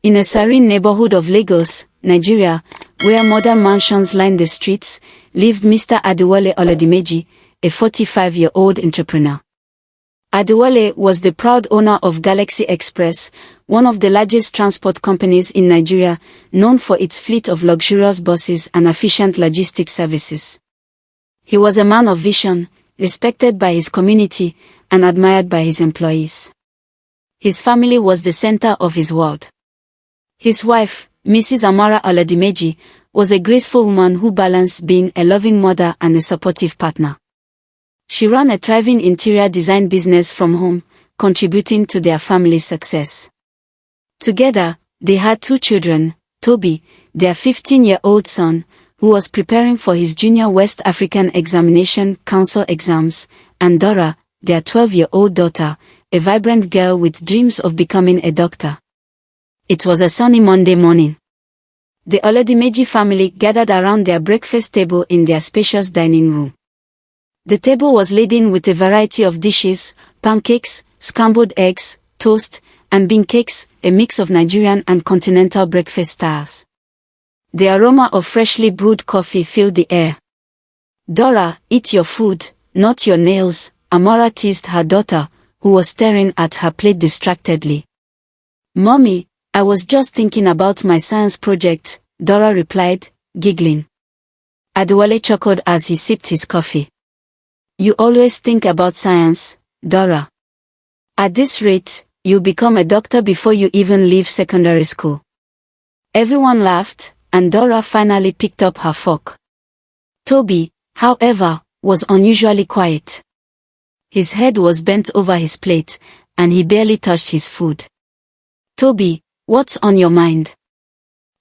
In a serene neighborhood of Lagos, Nigeria, where modern mansions line the streets, lived Mr. Adewale Oladimeji, a 45-year-old entrepreneur. Adewale was the proud owner of Galaxy Express, one of the largest transport companies in Nigeria, known for its fleet of luxurious buses and efficient logistics services. He was a man of vision, respected by his community, and admired by his employees. His family was the center of his world. His wife, Mrs. Amara Oladimeji, was a graceful woman who balanced being a loving mother and a supportive partner. She ran a thriving interior design business from home, contributing to their family's success. Together, they had 2 children, Tobi, their 15-year-old son, who was preparing for his Junior West African Examination Council exams, and Dora, their 12-year-old daughter, a vibrant girl with dreams of becoming a doctor. It was a sunny Monday morning. The Oladimeji family gathered around their breakfast table in their spacious dining room. The table was laden with a variety of dishes: pancakes, scrambled eggs, toast, and bean cakes, a mix of Nigerian and continental breakfast styles. The aroma of freshly brewed coffee filled the air. "Dora, eat your food, not your nails," Amara teased her daughter, who was staring at her plate distractedly. "Mommy, I was just thinking about my science project," Dora replied, giggling. Adewale chuckled as he sipped his coffee. "You always think about science, Dora. At this rate, you'll become a doctor before you even leave secondary school." Everyone laughed, and Dora finally picked up her fork. Tobi, however, was unusually quiet. His head was bent over his plate, and he barely touched his food. "Tobi, what's on your mind?"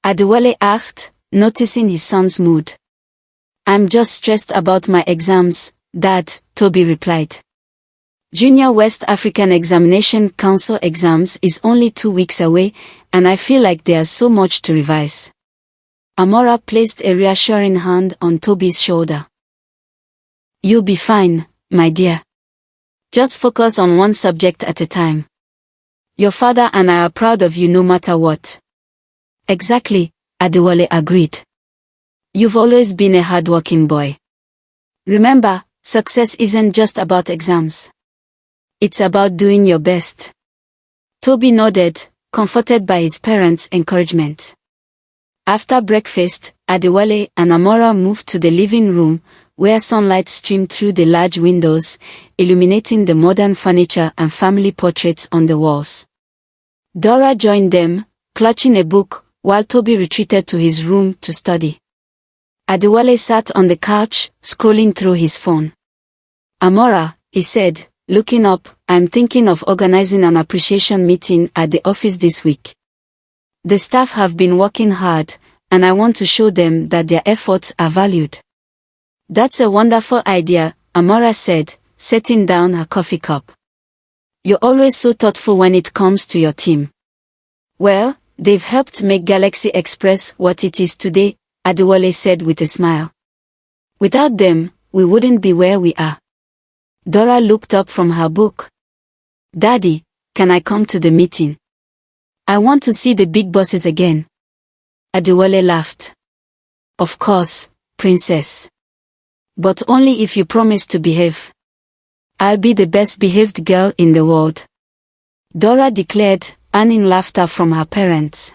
Adewale asked, noticing his son's mood. "I'm just stressed about my exams, Dad," Tobi replied. "Junior West African Examination Council exams is only 2 weeks away, and I feel like there's so much to revise." Amara placed a reassuring hand on Tobi's shoulder. "You'll be fine, my dear. Just focus on one subject at a time. Your father and I are proud of you no matter what." "Exactly," Adewale agreed. "You've always been a hardworking boy. Remember, success isn't just about exams. It's about doing your best." Tobi nodded, comforted by his parents' encouragement. After breakfast, Adewale and Amara moved to the living room, where sunlight streamed through the large windows, illuminating the modern furniture and family portraits on the walls. Dora joined them, clutching a book, while Tobi retreated to his room to study. Adewale sat on the couch, scrolling through his phone. "Amara," he said, looking up, "I'm thinking of organizing an appreciation meeting at the office this week. The staff have been working hard, and I want to show them that their efforts are valued." "That's a wonderful idea," Amara said, setting down her coffee cup. "You're always so thoughtful when it comes to your team." "Well, they've helped make Galaxy Express what it is today," Adewale said with a smile. "Without them, we wouldn't be where we are." Dora looked up from her book. "Daddy, can I come to the meeting? I want to see the big bosses again." Adewale laughed. "Of course, princess. But only if you promise to behave. I'll be the best behaved girl in the world," Dora declared, earning laughter from her parents.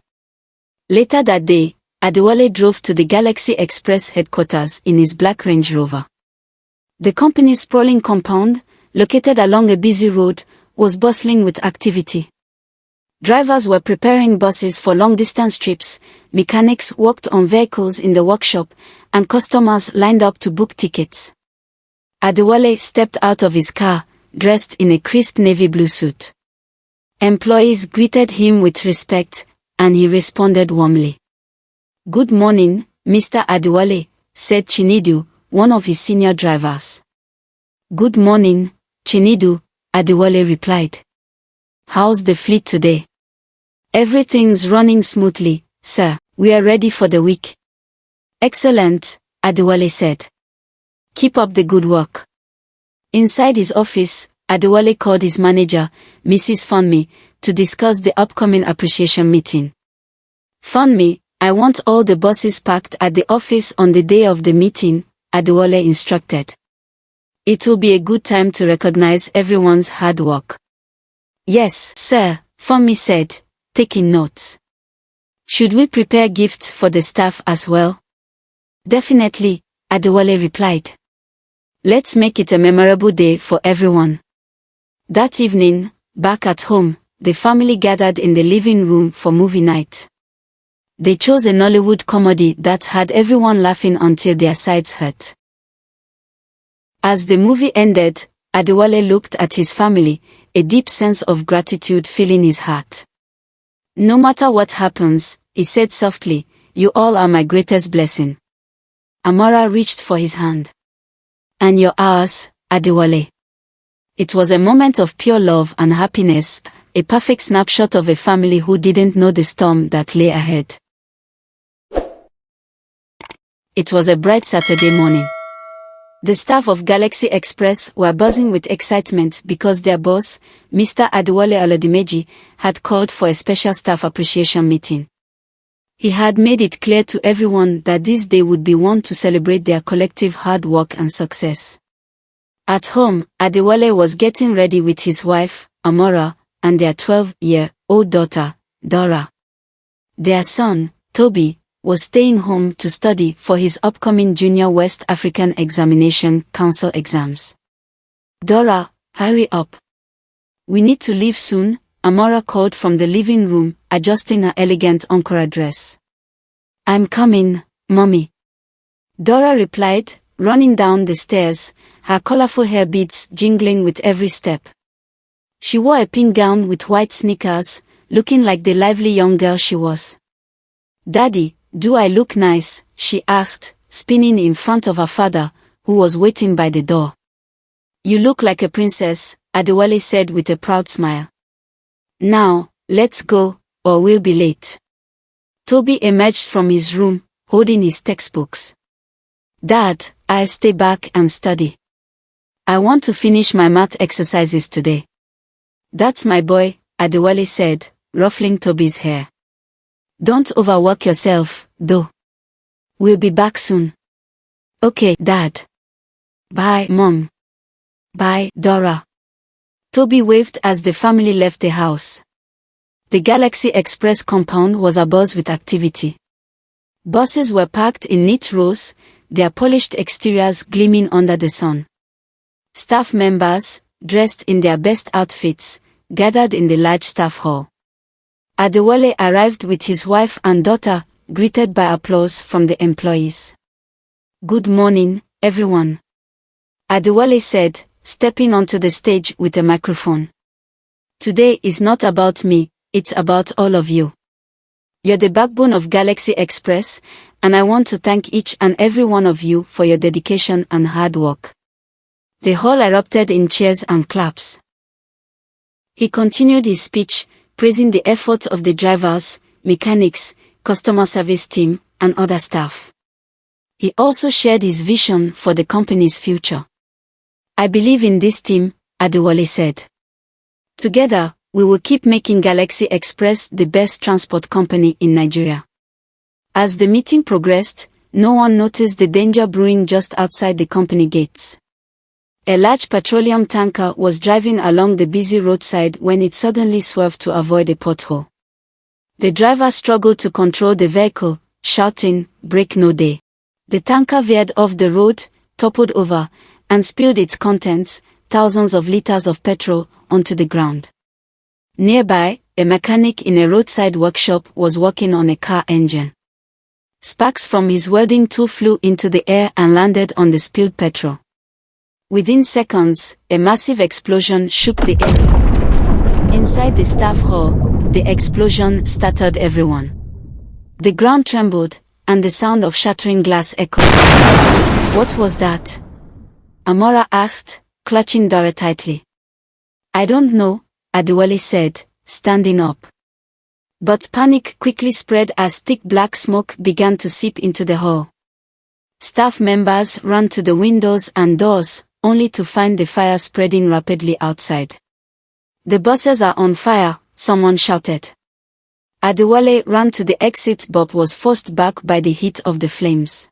Later that day, Adewale drove to the Galaxy Express headquarters in his black Range Rover. The company's sprawling compound, located along a busy road, was bustling with activity. Drivers were preparing buses for long-distance trips, mechanics worked on vehicles in the workshop, and customers lined up to book tickets. Adewale stepped out of his car, dressed in a crisp navy blue suit. Employees greeted him with respect, and he responded warmly. "Good morning, Mr. Adewale," said Chinedu, one of his senior drivers. "Good morning, Chinedu," Adewale replied. "How's the fleet today?" "Everything's running smoothly, sir. We are ready for the week." "Excellent," Adewale said. "Keep up the good work." Inside his office, Adewale called his manager, Mrs. Funmi, to discuss the upcoming appreciation meeting. "Phone me, I want all the bosses packed at the office on the day of the meeting," Adewale instructed. "It will be a good time to recognize everyone's hard work." "Yes, sir," Funmi said, taking notes. "Should we prepare gifts for the staff as well?" "Definitely," Adewale replied. "Let's make it a memorable day for everyone." That evening, back at home, the family gathered in the living room for movie night. They chose a Nollywood comedy that had everyone laughing until their sides hurt. As the movie ended, Adewale looked at his family, a deep sense of gratitude filling his heart. "No matter what happens," he said softly, "you all are my greatest blessing." Amara reached for his hand. "And you're ours, Adewale." It was a moment of pure love and happiness, a perfect snapshot of a family who didn't know the storm that lay ahead. It was a bright Saturday morning. The staff of Galaxy Express were buzzing with excitement because their boss, Mr. Adewale Olodimeji, had called for a special staff appreciation meeting. He had made it clear to everyone that this day would be one to celebrate their collective hard work and success. At home, Adewale was getting ready with his wife, Amora, and their 12-year-old daughter, Dora. Their son, Tobi, was staying home to study for his upcoming Junior West African Examination Council exams. "Dora, hurry up. We need to leave soon," Amora called from the living room, adjusting her elegant Ankara dress. "I'm coming, Mommy," Dora replied, running down the stairs, her colorful hair beads jingling with every step. She wore a pink gown with white sneakers, looking like the lively young girl she was. "Daddy, do I look nice?" she asked, spinning in front of her father, who was waiting by the door. "You look like a princess," Adewale said with a proud smile. "Now, let's go, or we'll be late." Tobi emerged from his room, holding his textbooks. "Dad, I'll stay back and study. I want to finish my math exercises today." "That's my boy," Adewale said, ruffling Tobi's hair. "Don't overwork yourself, though. We'll be back soon." "Okay, Dad." "Bye, Mom." "Bye, Dora." Tobi waved as the family left the house. The Galaxy Express compound was abuzz with activity. Buses were parked in neat rows, their polished exteriors gleaming under the sun. Staff members, dressed in their best outfits, gathered in the large staff hall. Adewale arrived with his wife and daughter, greeted by applause from the employees. "Good morning, everyone," Adewale said, stepping onto the stage with a microphone. "Today is not about me, it's about all of you. You're the backbone of Galaxy Express, and I want to thank each and every one of you for your dedication and hard work." The hall erupted in cheers and claps. He continued his speech, praising the efforts of the drivers, mechanics, customer service team, and other staff. He also shared his vision for the company's future. "I believe in this team," Adewale said. "Together, we will keep making Galaxy Express the best transport company in Nigeria." As the meeting progressed, no one noticed the danger brewing just outside the company gates. A large petroleum tanker was driving along the busy roadside when it suddenly swerved to avoid a pothole. The driver struggled to control the vehicle, shouting, "Brake no day." The tanker veered off the road, toppled over, and spilled its contents, thousands of liters of petrol, onto the ground. Nearby, a mechanic in a roadside workshop was working on a car engine. Sparks from his welding tool flew into the air and landed on the spilled petrol. Within seconds, a massive explosion shook the area. Inside the staff hall, the explosion startled everyone. The ground trembled, and the sound of shattering glass echoed. "What was that?" Amora asked, clutching Dora tightly. "I don't know," Adewale said, standing up. But panic quickly spread as thick black smoke began to seep into the hall. Staff members ran to the windows and doors, only to find the fire spreading rapidly outside. "The buses are on fire," someone shouted. Adewale ran to the exit but was forced back by the heat of the flames.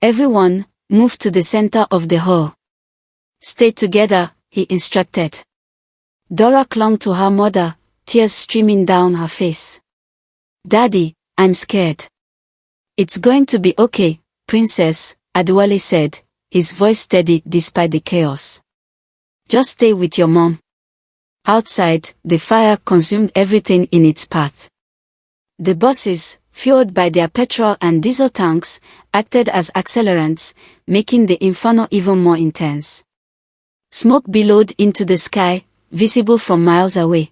Everyone, move to the center of the hall. Stay together, he instructed. Dora clung to her mother, tears streaming down her face. Daddy, I'm scared. It's going to be okay, Princess, Adewale said, his voice steady despite the chaos. Just stay with your mom. Outside, the fire consumed everything in its path. The buses, fueled by their petrol and diesel tanks, acted as accelerants, making the inferno even more intense. Smoke billowed into the sky, visible from miles away.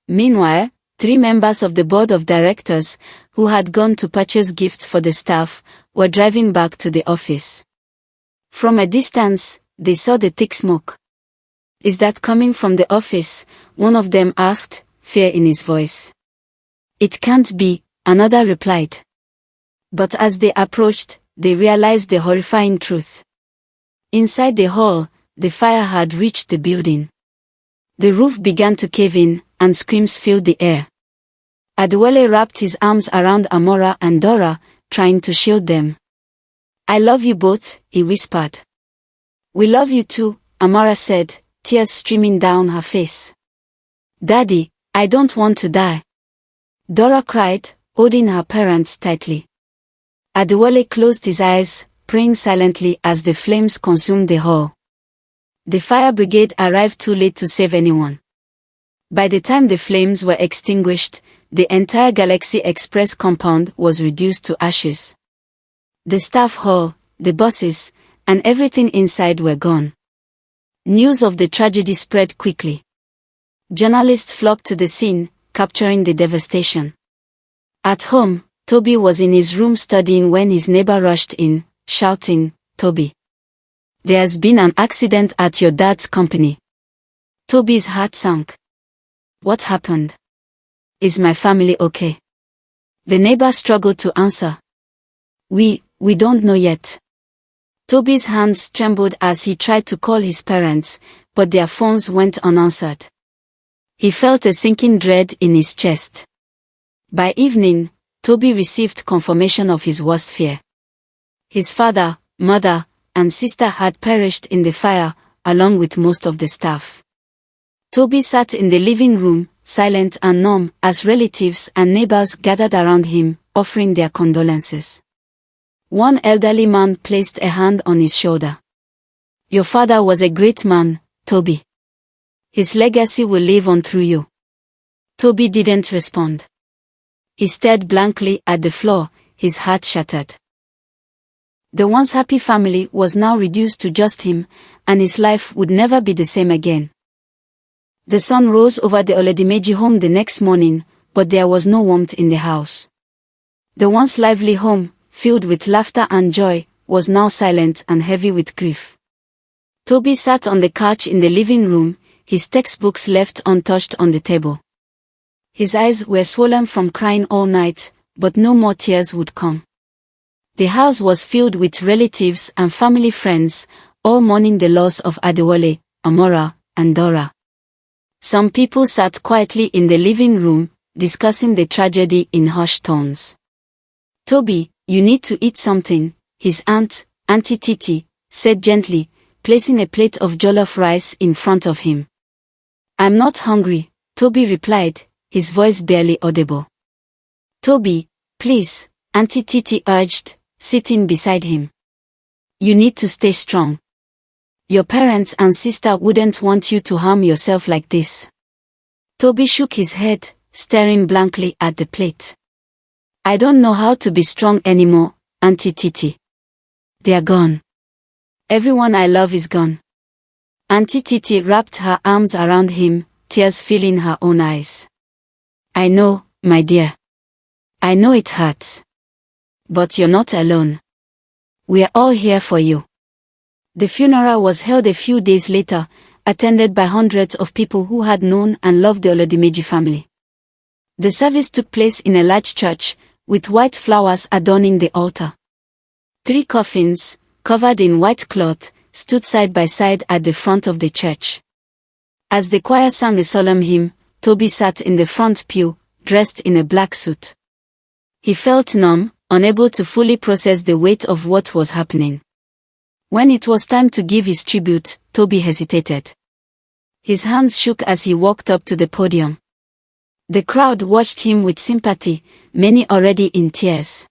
Meanwhile, 3 members of the board of directors, who had gone to purchase gifts for the staff, were driving back to the office. From a distance, they saw the thick smoke. Is that coming from the office? One of them asked, fear in his voice. It can't be, another replied. But as they approached, they realized the horrifying truth. Inside the hall, the fire had reached the building. The roof began to cave in, and screams filled the air. Adewale wrapped his arms around Amora and Dora, trying to shield them. I love you both, he whispered. We love you too, Amora said, tears streaming down her face. Daddy, I don't want to die. Dora cried, holding her parents tightly. Adewale closed his eyes, praying silently as the flames consumed the hall. The fire brigade arrived too late to save anyone. By the time the flames were extinguished, the entire Galaxy Express compound was reduced to ashes. The staff hall, the buses, and everything inside were gone. News of the tragedy spread quickly. Journalists flocked to the scene, capturing the devastation. At home, Tobi was in his room studying when his neighbor rushed in, shouting, Tobi. There's been an accident at your dad's company. Tobi's heart sank. What happened? Is my family okay? The neighbor struggled to answer. We don't know yet. Tobi's hands trembled as he tried to call his parents, but their phones went unanswered. He felt a sinking dread in his chest. By evening, Tobi received confirmation of his worst fear. His father, mother, and sister had perished in the fire, along with most of the staff. Tobi sat in the living room, silent and numb, as relatives and neighbors gathered around him, offering their condolences. One elderly man placed a hand on his shoulder. Your father was a great man, Tobi. His legacy will live on through you. Tobi didn't respond. He stared blankly at the floor, his heart shattered. The once happy family was now reduced to just him, and his life would never be the same again. The sun rose over the Oledimeji home the next morning, but there was no warmth in the house. The once lively home, filled with laughter and joy, was now silent and heavy with grief. Tobi sat on the couch in the living room, his textbooks left untouched on the table. His eyes were swollen from crying all night, but no more tears would come. The house was filled with relatives and family friends, all mourning the loss of Adewale, Amora, and Dora. Some people sat quietly in the living room, discussing the tragedy in hushed tones. Tobi, you need to eat something, his aunt, Auntie Titi, said gently, placing a plate of jollof rice in front of him. I'm not hungry, Tobi replied, his voice barely audible. Tobi, please, Auntie Titi urged, sitting beside him. You need to stay strong. Your parents and sister wouldn't want you to harm yourself like this. Tobi shook his head, staring blankly at the plate. I don't know how to be strong anymore, Auntie Titi. They are gone. Everyone I love is gone. Auntie Titi wrapped her arms around him, tears filling her own eyes. I know, my dear. I know it hurts. But you're not alone. We're all here for you. The funeral was held a few days later, attended by hundreds of people who had known and loved the Oledimeji family. The service took place in a large church, with white flowers adorning the altar. 3 coffins, covered in white cloth, stood side by side at the front of the church. As the choir sang a solemn hymn, Tobi sat in the front pew, dressed in a black suit. He felt numb, unable to fully process the weight of what was happening. When it was time to give his tribute, Tobi hesitated. His hands shook as he walked up to the podium. The crowd watched him with sympathy, many already in tears.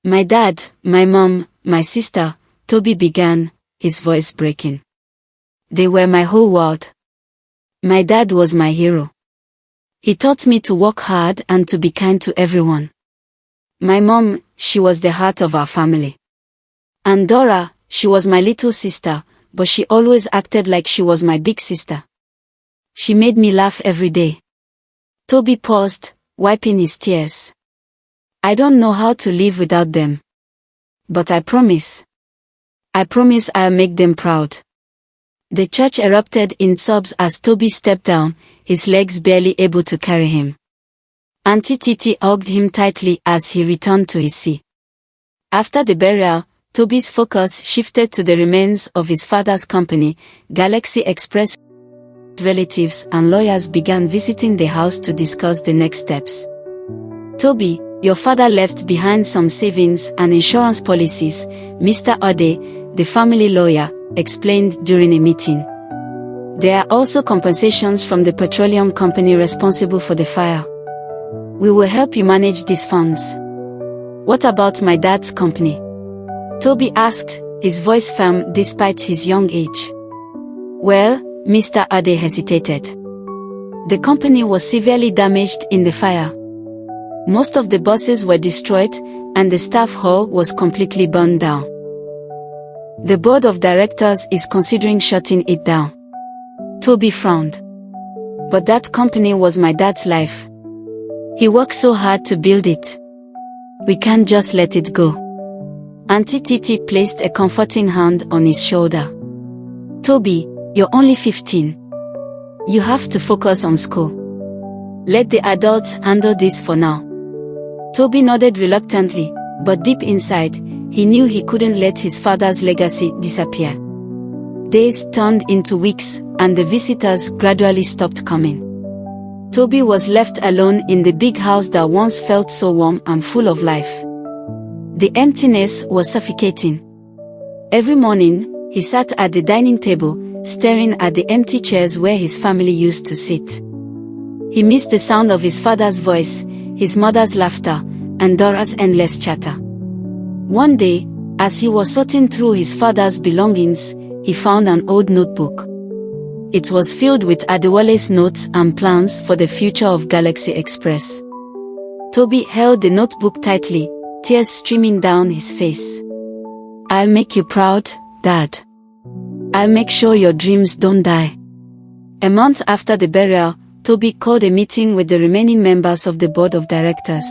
"My dad, my mom, my sister," Tobi began, his voice breaking. "They were my whole world. My dad was my hero. He taught me to work hard and to be kind to everyone. My mom, she was the heart of our family. And Dora, she was my little sister, but she always acted like she was my big sister. She made me laugh every day." Tobi paused, wiping his tears. "I don't know how to live without them. But I promise I'll make them proud." The church erupted in sobs as Tobi stepped down, his legs barely able to carry him. Auntie Titi hugged him tightly as he returned to his seat. After the burial, Tobi's focus shifted to the remains of his father's company, Galaxy Express. Relatives and lawyers began visiting the house to discuss the next steps. "Tobi, your father left behind some savings and insurance policies," Mr. Ode, the family lawyer, explained during a meeting. "There are also compensations from the petroleum company responsible for the fire. We will help you manage these funds." "What about my dad's company?" Tobi asked, his voice firm despite his young age. "Well," Mr. Ade hesitated. "The company was severely damaged in the fire. Most of the buses were destroyed, and the staff hall was completely burned down. The board of directors is considering shutting it down." Tobi frowned. "But that company was my dad's life. He worked so hard to build it. We can't just let it go." Auntie Titi placed a comforting hand on his shoulder. "Tobi, you're only 15. You have to focus on school. Let the adults handle this for now." Tobi nodded reluctantly, but deep inside, he knew he couldn't let his father's legacy disappear. Days turned into weeks, and the visitors gradually stopped coming. Tobi was left alone in the big house that once felt so warm and full of life. The emptiness was suffocating. Every morning, he sat at the dining table, staring at the empty chairs where his family used to sit. He missed the sound of his father's voice, his mother's laughter, and Dora's endless chatter. One day, as he was sorting through his father's belongings, he found an old notebook. It was filled with Adewale's notes and plans for the future of Galaxy Express. Tobi held the notebook tightly, tears streaming down his face. "I'll make you proud, Dad. I'll make sure your dreams don't die." A month after the burial, Tobi called a meeting with the remaining members of the board of directors.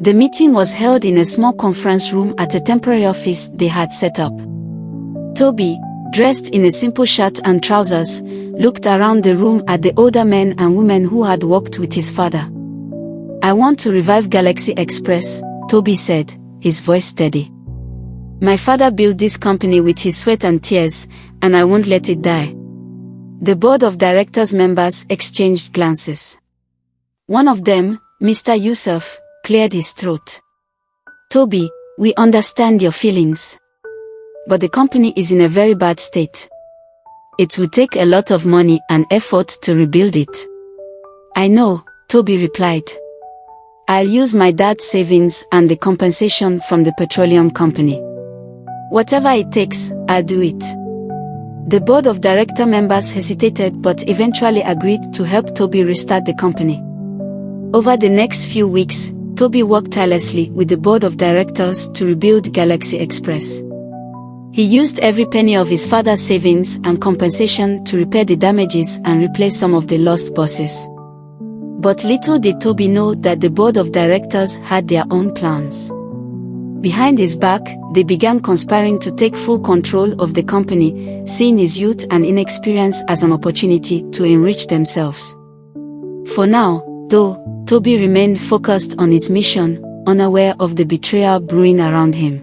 The meeting was held in a small conference room at a temporary office they had set up. Tobi, dressed in a simple shirt and trousers, looked around the room at the older men and women who had worked with his father. "I want to revive Galaxy Express," Tobi said, his voice steady. "My father built this company with his sweat and tears, and I won't let it die." The board of directors members exchanged glances. One of them, Mr. Yusuf, cleared his throat. "Tobi, we understand your feelings. But the company is in a very bad state. It will take a lot of money and effort to rebuild it." "I know," Tobi replied. "I'll use my dad's savings and the compensation from the petroleum company. Whatever it takes, I'll do it." The board of director members hesitated but eventually agreed to help Tobi restart the company. Over the next few weeks, Tobi worked tirelessly with the board of directors to rebuild Galaxy Express. He used every penny of his father's savings and compensation to repair the damages and replace some of the lost buses. But little did Tobi know that the board of directors had their own plans. Behind his back, they began conspiring to take full control of the company, seeing his youth and inexperience as an opportunity to enrich themselves. For now, though, Tobi remained focused on his mission, unaware of the betrayal brewing around him.